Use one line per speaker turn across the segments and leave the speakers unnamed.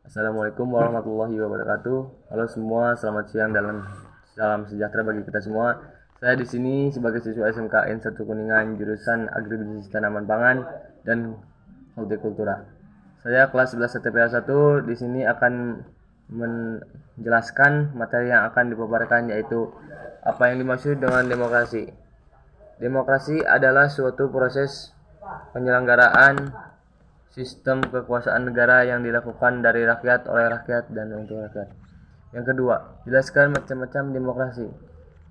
Assalamualaikum warahmatullahi wabarakatuh. Halo semua, selamat siang dan salam sejahtera bagi kita semua. Saya di sini sebagai siswa SMKN 1 Kuningan jurusan Agribisnis Tanaman Pangan dan Hortikultura. Saya kelas 11 STPA 1 di sini akan menjelaskan materi yang akan dipaparkan, yaitu apa yang dimaksud dengan demokrasi. Demokrasi adalah suatu proses penyelenggaraan sistem kekuasaan negara yang dilakukan dari rakyat, oleh rakyat, dan untuk rakyat. Yang kedua, jelaskan macam-macam demokrasi.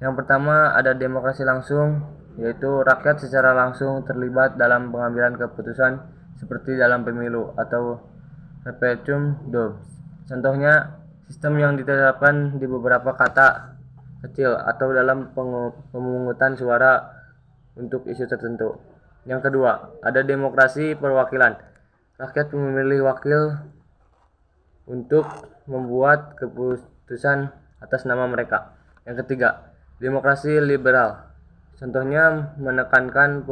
Yang pertama ada demokrasi langsung, yaitu rakyat secara langsung terlibat dalam pengambilan keputusan seperti dalam pemilu atau referendum. Contohnya, sistem yang diterapkan di beberapa kata kecil atau dalam pemungutan suara untuk isu tertentu. Yang kedua, ada demokrasi perwakilan. Rakyat memilih wakil untuk membuat keputusan atas nama mereka. Yang ketiga, demokrasi liberal. Contohnya menekankan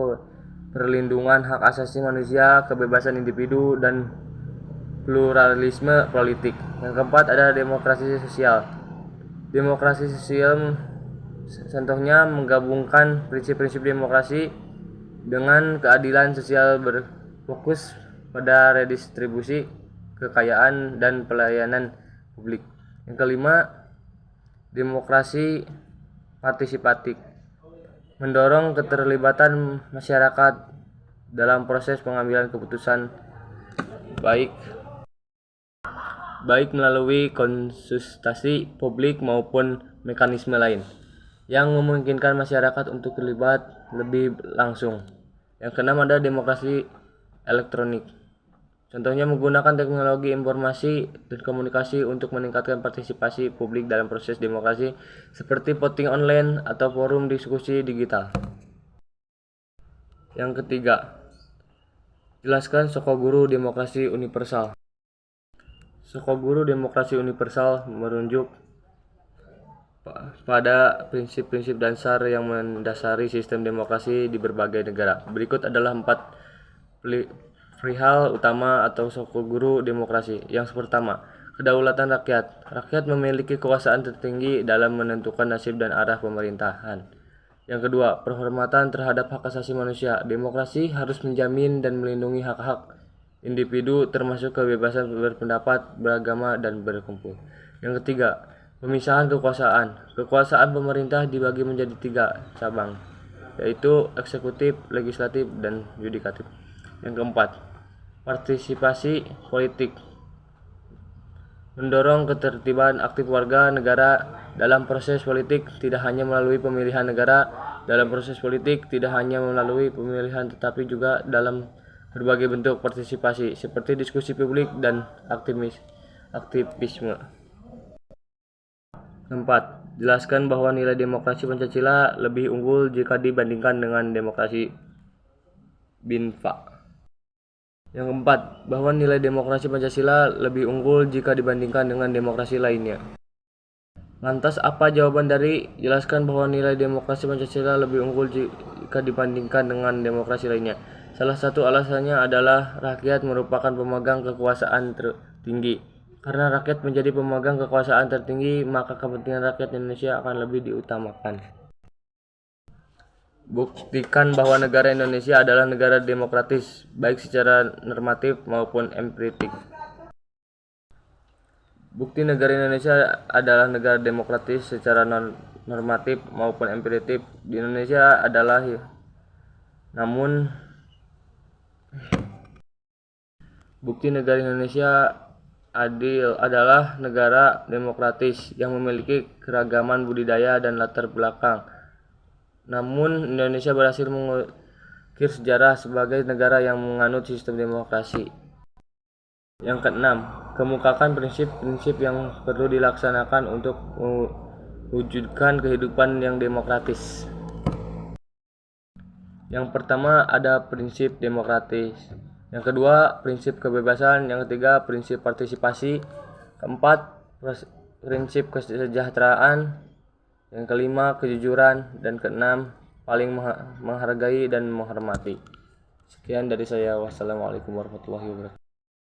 perlindungan hak asasi manusia, kebebasan individu, dan pluralisme politik. Yang keempat ada demokrasi sosial. Demokrasi sosial contohnya menggabungkan prinsip-prinsip demokrasi dengan keadilan sosial, berfokus pada redistribusi kekayaan dan pelayanan publik. Yang kelima, demokrasi partisipatif, mendorong keterlibatan masyarakat dalam proses pengambilan keputusan baik melalui konsultasi publik maupun mekanisme lain yang memungkinkan masyarakat untuk terlibat lebih langsung. Yang keenam ada demokrasi elektronik. Contohnya menggunakan teknologi informasi dan komunikasi untuk meningkatkan partisipasi publik dalam proses demokrasi seperti voting online atau forum diskusi digital. Yang ketiga, jelaskan Sokoguru demokrasi universal. Sokoguru demokrasi universal merujuk pada prinsip-prinsip dasar yang mendasari sistem demokrasi di berbagai negara. Berikut adalah 4 perihal utama atau Sokoguru demokrasi. Yang pertama, kedaulatan rakyat. Rakyat memiliki kekuasaan tertinggi dalam menentukan nasib dan arah pemerintahan. Yang kedua, penghormatan terhadap hak asasi manusia. Demokrasi harus menjamin dan melindungi hak-hak individu termasuk kebebasan berpendapat, beragama, dan berkumpul. Yang ketiga, pemisahan kekuasaan. Kekuasaan pemerintah dibagi menjadi 3 cabang, yaitu eksekutif, legislatif, dan yudikatif. Yang keempat, partisipasi politik, mendorong ketertiban aktif warga negara dalam proses politik, tidak hanya melalui pemilihan negara. Dalam proses politik tidak hanya melalui pemilihan tetapi juga dalam berbagai bentuk partisipasi seperti diskusi publik dan aktivisme. Keempat, jelaskan bahwa nilai demokrasi Pancasila lebih unggul jika dibandingkan dengan demokrasi BINFA. Yang keempat, bahwa nilai demokrasi Pancasila lebih unggul jika dibandingkan dengan demokrasi lainnya. Lantas apa jawaban dari jelaskan bahwa nilai demokrasi Pancasila lebih unggul jika dibandingkan dengan demokrasi lainnya? Salah satu alasannya adalah rakyat merupakan pemegang kekuasaan tertinggi. Karena rakyat menjadi pemegang kekuasaan tertinggi, maka kepentingan rakyat Indonesia akan lebih diutamakan. Buktikan bahwa negara Indonesia adalah negara demokratis, baik secara normatif maupun empirik. Bukti negara Indonesia adalah negara demokratis secara normatif maupun empirik di Indonesia adalah namun bukti negara Indonesia adil adalah negara demokratis yang memiliki keragaman budidaya dan latar belakang. Namun Indonesia berhasil mengukir sejarah sebagai negara yang menganut sistem demokrasi. Yang keenam, kemukakan prinsip-prinsip yang perlu dilaksanakan untuk mewujudkan kehidupan yang demokratis. Yang pertama ada prinsip demokratis. Yang kedua, prinsip kebebasan. Yang ketiga, prinsip partisipasi. Keempat, prinsip kesejahteraan. Yang kelima, kejujuran. Dan keenam, paling menghargai dan menghormati. Sekian dari saya. Wassalamualaikum warahmatullahi wabarakatuh.